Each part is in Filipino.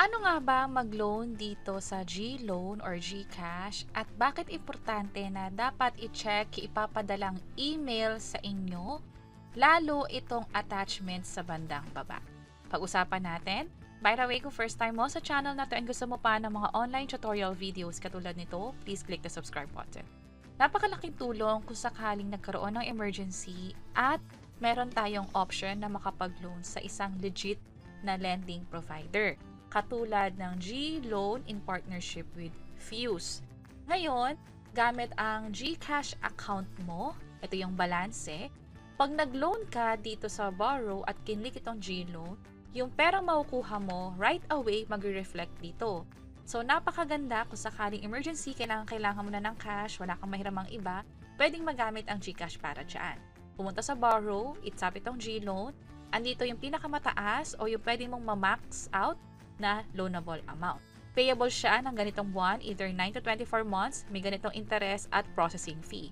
Paano nga ba mag-loan dito sa GLoan or GCash at bakit importante na dapat i-check ipapadalang email sa inyo, lalo itong attachment sa bandang baba? Pag-usapan natin. By the way, kung first time mo sa channel na to and gusto mo pa ng mga online tutorial videos katulad nito, please click the subscribe button. Napakalaking tulong kung sakaling nagkaroon ng emergency at meron tayong option na makapag-loan sa isang legit na lending provider, katulad ng GLoan in partnership with Fuse. Ngayon, gamit ang GCash account mo, ito yung balanse, pag nag-loan ka dito sa Borrow at kinlik itong GLoan, yung perang makukuha mo, right away mag-reflect dito. So, napakaganda kung sakaling emergency, kailangan mo na ng cash, wala kang mahiramang iba, pwedeng magamit ang GCash para dyan. Pumunta sa Borrow, itap itong GLoan, andito yung pinakamataas o yung pwede mong ma-max out na loanable amount. Payable siya ng ganitong buwan, either 9 to 24 months, may ganitong interest at processing fee.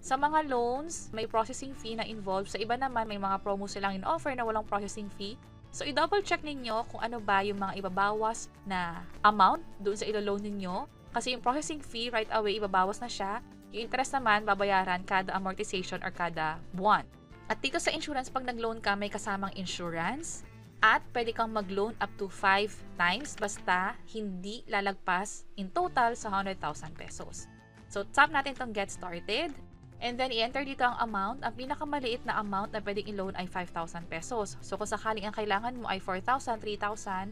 Sa mga loans, may processing fee na involved. Sa iba naman, may mga promo silang in-offer na walang processing fee. So, i-double check ninyo kung ano ba yung mga ibabawas na amount doon sa ilo-loan ninyo. Kasi yung processing fee, right away, ibabawas na siya. Yung interest naman, babayaran kada amortization or kada buwan. At dito sa insurance, pag nag-loan ka, may kasamang insurance. At pwede kang mag-loan up to 5 times basta hindi lalagpas in total sa 100,000 pesos. So, tap natin itong get started. And then, i-enter dito ang amount. Ang pinakamaliit na amount na pwedeng i-loan ay 5,000 pesos. So, kung sakaling ang kailangan mo ay 4,000, 3,000,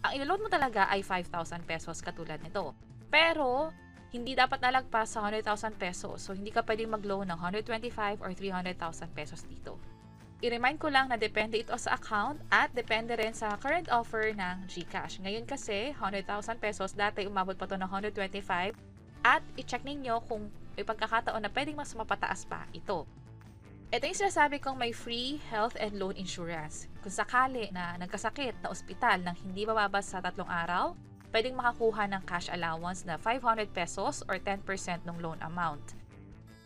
ang i-loan mo talaga ay 5,000 pesos katulad nito. Pero, hindi dapat nalagpas sa 100,000 pesos. So, hindi ka pwedeng mag-loan ng 125 or 300,000 pesos dito. I-remind ko lang na depende ito sa account at depende rin sa current offer ng GCash. Ngayon kasi, 100,000 pesos, dati umabot pa ito ng 125 at i-check ninyo kung may pagkakataon na pwedeng mas mapataas pa ito. Ito yung sinasabi kong may free health and loan insurance. Kung sakali na nagkasakit na ospital nang hindi bababa sa 3 araw, pwedeng makakuha ng cash allowance na 500 pesos or 10% ng loan amount.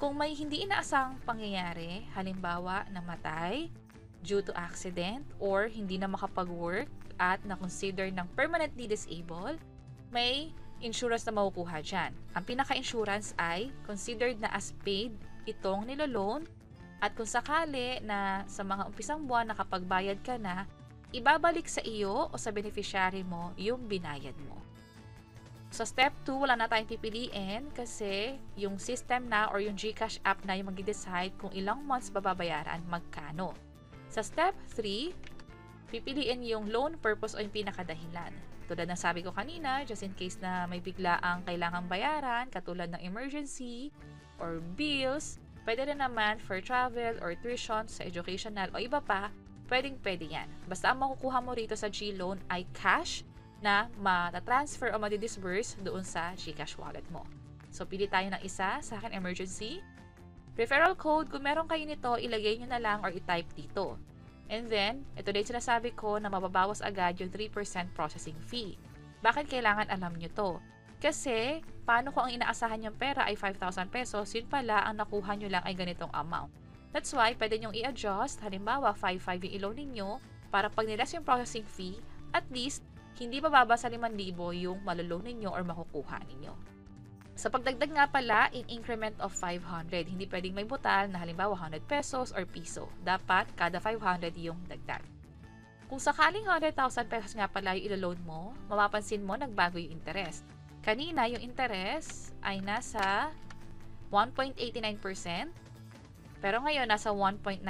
Kung may hindi inaasang pangyayari, halimbawa namatay due to accident or hindi na makapag-work at na-consider ng permanently disabled, may insurance na makukuha dyan. Ang pinaka-insurance ay considered na as paid itong niloloan at kung sakali na sa mga umpisang buwan nakapagbayad ka na, ibabalik sa iyo o sa beneficiary mo yung binayad mo. Sa step 2, wala na tayong pipiliin kasi yung system na or yung GCash app na yung mag-decide kung ilang months babayaran, magkano. Sa step 3, pipiliin yung loan purpose o yung pinakadahilan. Tulad ng sabi ko kanina, just in case na may bigla ang kailangang bayaran, katulad ng emergency or bills, pwede rin naman for travel or tuition sa educational o iba pa, pwede yan. Basta ang makukuha mo rito sa GLoan ay cash na mata-transfer o madi-disburse doon sa GCash wallet mo. So, pili tayo ng isa, sa akin emergency. Referral code, kung meron kayo nito, ilagay nyo na lang or i-type dito. And then, ito din sinasabi ko na mababawas agad yung 3% processing fee. Bakit kailangan alam nyo to? Kasi, paano kung ang inaasahan yung pera ay 5,000 pesos, yun pala ang nakuha nyo lang ay ganitong amount. That's why, pwede nyong i-adjust, halimbawa 5,500 yung i-loan ninyo, para pag nilas yung processing fee, at least, hindi bababa sa 5,000 yung maloloan ninyo or makukuha ninyo. Sa pagdagdag nga pala, in increment of 500, hindi pwedeng may butal na halimbawa 100 pesos or piso. Dapat kada 500 yung dagdag. Kung sakaling 100,000 pesos nga pala yung ilo-loan mo, mapapansin mo nagbago yung interest. Kanina yung interest ay nasa 1.89%, pero ngayon nasa 1.99%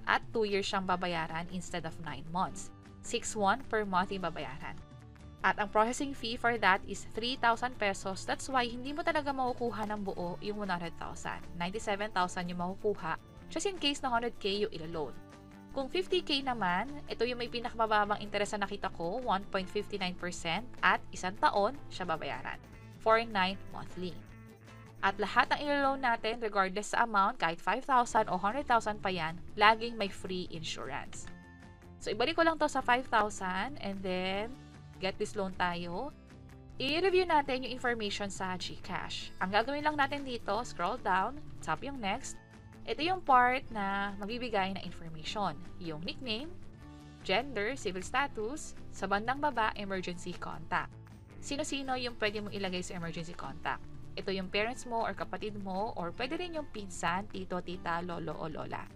at 2 years siyang babayaran instead of 9 months. 6,100 per month yung babayaran. At ang processing fee for that is 3,000 pesos. That's why hindi mo talaga makukuha ng buo yung 100,000. 97,000 yung makukuha just in case na 100k yung ilo-loan. Kung 50k naman, ito yung may pinakamababang interest na nakita ko, 1.59% at isang taon siya babayaran. 4,900 monthly. At lahat ng ilo-loan natin, regardless sa amount, kahit 5,000 o 100,000 pa yan, laging may free insurance. So, ibalik ko lang to sa 5,000 and then get this loan tayo. I-review natin yung information sa GCash. Ang gagawin lang natin dito, scroll down, tap yung next. Ito yung part na magbibigay ng information. Yung nickname, gender, civil status, sa bandang baba, emergency contact. Sino-sino yung pwede mo ilagay sa emergency contact? Ito yung parents mo or kapatid mo or pwede rin yung pinsan, tito, tita, lolo o lola.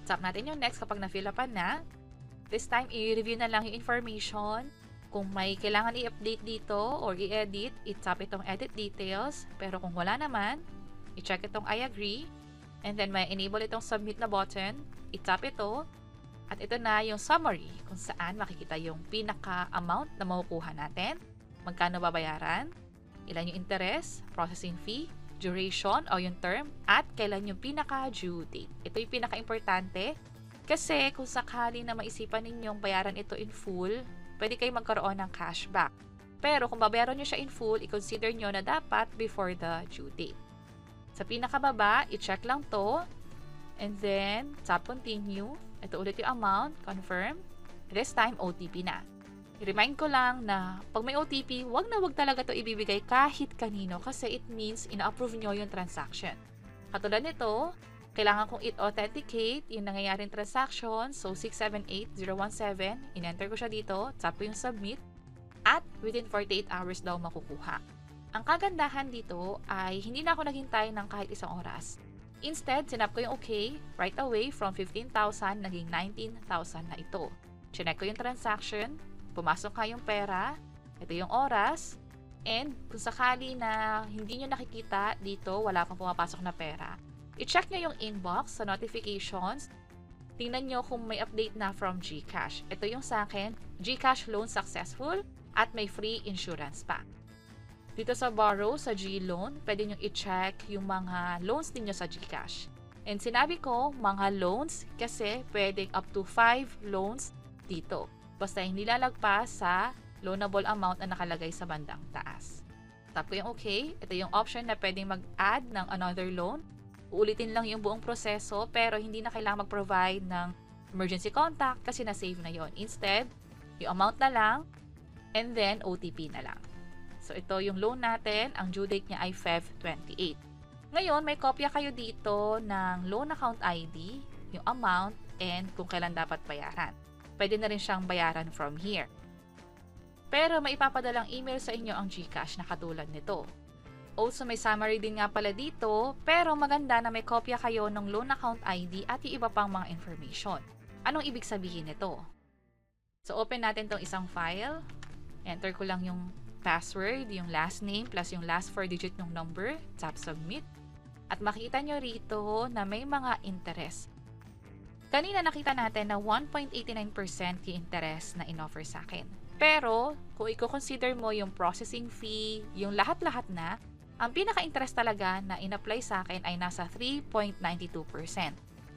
Tap natin yung next kapag na-fill upan na. This time, i-review na lang yung information. Kung may kailangan i-update dito or i-edit, i-tap itong edit details. Pero kung wala naman, i-check itong I agree. And then may enable itong submit na button. I-tap ito. At ito na yung summary kung saan makikita yung pinaka-amount na makukuha natin, magkano babayaran, ilan yung interest, processing fee, duration o yung term, at kailan yung pinaka-due date. Ito yung pinaka-importante kasi kung sakali na maisipan ninyong bayaran ito in full, pwede kayo magkaroon ng cashback. Pero kung babayaran nyo siya in full, i-consider nyo na dapat before the due date. Sa pinakababa, i-check lang to, and then tap continue. Ito ulit yung amount, confirm. This time, OTP na. I-remind ko lang na pag may OTP, wag na wag talaga to ibibigay kahit kanino kasi it means ina-approve nyo yung transaction. Katulad nito, kailangan kong it-authenticate yung nangyayaring transaction. So, 678017, in-enter ko siya dito, tap ko yung submit, at within 48 hours daw makukuha. Ang kagandahan dito ay hindi na ako naghintay ng kahit isang oras. Instead, sinap ko yung okay, right away from 15,000 naging 19,000 na ito. Chinek ko yung transaction, pumasok ka yung pera, ito yung oras, and kung sakali na hindi nyo nakikita dito, wala pang pumapasok na pera, i-check nyo yung inbox sa notifications, tingnan nyo kung may update na from GCash. Ito yung sa akin, GCash loan successful at may free insurance pa. Dito sa borrow, sa G-Loan, pwede nyo i-check yung mga loans ninyo sa GCash. And sinabi ko, mga loans kasi pwedeng up to 5 loans dito. Basta hindi lalagpas sa loanable amount na nakalagay sa bandang taas. Tap ko yung okay. Ito yung option na pwedeng mag-add ng another loan. Uulitin lang yung buong proseso pero hindi na kailangan mag-provide ng emergency contact kasi na-save na yon. Instead, yung amount na lang and then OTP na lang. So, ito yung loan natin. Ang due date niya ay Feb 28. Ngayon, may kopya kayo dito ng loan account ID, yung amount, and kung kailan dapat bayaran. Pwede na rin siyang bayaran from here. Pero may ipapadalang email sa inyo ang GCash na katulad nito. Also, may summary din nga pala dito, pero maganda na may kopya kayo ng loan account ID at yung iba pang mga information. Anong ibig sabihin nito? So, open natin tong isang file. Enter ko lang yung password, yung last name, plus yung last 4 digit ng number, tap submit. At makita nyo rito na may mga interest. Kanina nakita natin na 1.89% yung interest na in-offer sa akin. Pero, kung i-consider mo yung processing fee, yung lahat-lahat na, ang pinaka-interest talaga na in-apply sa akin ay nasa 3.92%.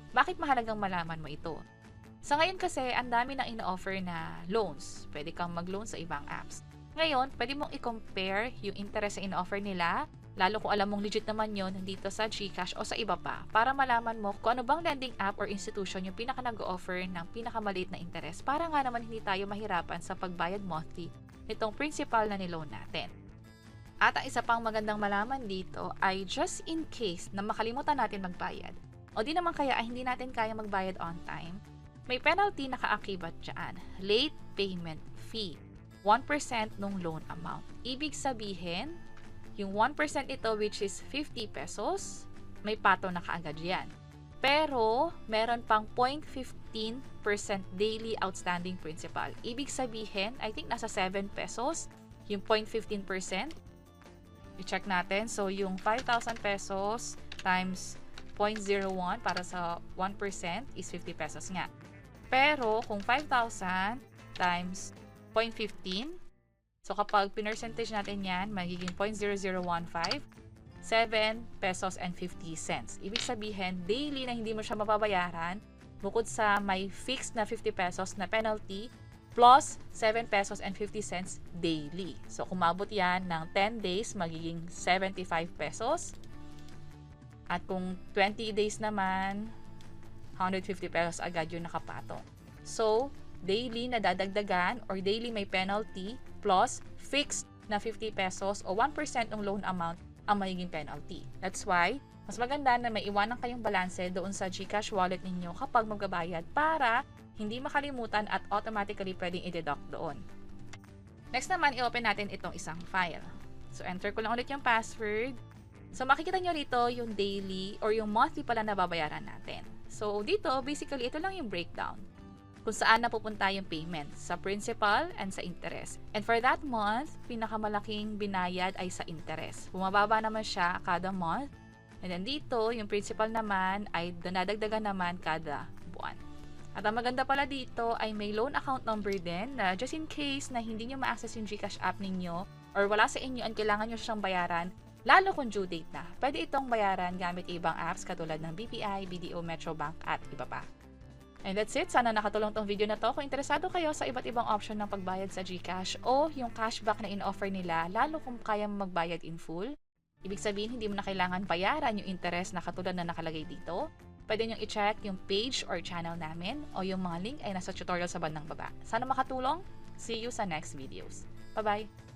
Bakit mahalagang malaman mo ito? Sa ngayon kasi, ang dami na in-offer na loans. Pwede kang mag-loan sa ibang apps. Ngayon, pwede mong i-compare yung interest sa in-offer nila, lalo kung alam mong legit naman yun dito sa GCash o sa iba pa, para malaman mo kung ano bang lending app or institution yung pinaka nag-offer ng pinakamaliit na interest para nga naman hindi tayo mahirapan sa pagbayad monthly nitong principal na niloan natin. At ang isa pang magandang malaman dito ay just in case na makalimutan natin magbayad o di naman kaya ay hindi natin kaya magbayad on time, may penalty na kaakibat dyan, late payment fee. 1% nung loan amount. Ibig sabihin, yung 1% ito which is 50 pesos, may pato na kaagad yan. Pero, meron pang 0.15% daily outstanding principal. Ibig sabihin, I think nasa 7 pesos, yung 0.15%. I-check natin. So, yung 5,000 pesos times 0.01 para sa 1% is 50 pesos nga. Pero, kung 5,000 times 0.15. So, kapag pinercentage natin yan, magiging 0.0015, 7 pesos and 50 cents. Ibig sabihin, daily na hindi mo siya mababayaran, bukod sa may fixed na 50 pesos na penalty, plus 7 pesos and 50 cents daily. So, kung mabot yan ng 10 days, magiging 75 pesos. At kung 20 days naman, 150 pesos agad yung nakapatong. So, daily na dadagdagan or daily may penalty plus fixed na 50 pesos o 1% ng loan amount ang magiging penalty. That's why, mas maganda na may iwanan kayong balanse doon sa GCash wallet ninyo kapag magbabayad para hindi makalimutan at automatically pwedeng i-deduct doon. Next naman, i-open natin itong isang file. So, enter ko lang ulit yung password. So, makikita nyo rito yung daily or yung monthly pala na babayaran natin. So, dito, basically, ito lang yung breakdown kung saan napupunta yung payment, sa principal and sa interest. And for that month, pinakamalaking binayad ay sa interest. Bumababa naman siya kada month. And then dito, yung principal naman ay dinadagdagan naman kada buwan. At ang maganda pala dito ay may loan account number din na just in case na hindi nyo ma-access yung GCash app ninyo or wala sa inyo and kailangan nyo siyang bayaran, lalo kung due date na, pwede itong bayaran gamit ibang apps katulad ng BPI, BDO, Metrobank at iba pa. And that's it. Sana nakatulong tong video na to. Kung interesado kayo sa iba't ibang option ng pagbayad sa GCash o yung cashback na in-offer nila, lalo kung kaya magbayad in full, ibig sabihin hindi mo na kailangan bayaran yung interest na katulad na nakalagay dito, pwede nyo i-check yung page or channel namin o yung mga link ay nasa tutorial sa bandang baba. Sana makatulong. See you sa next videos. Bye-bye!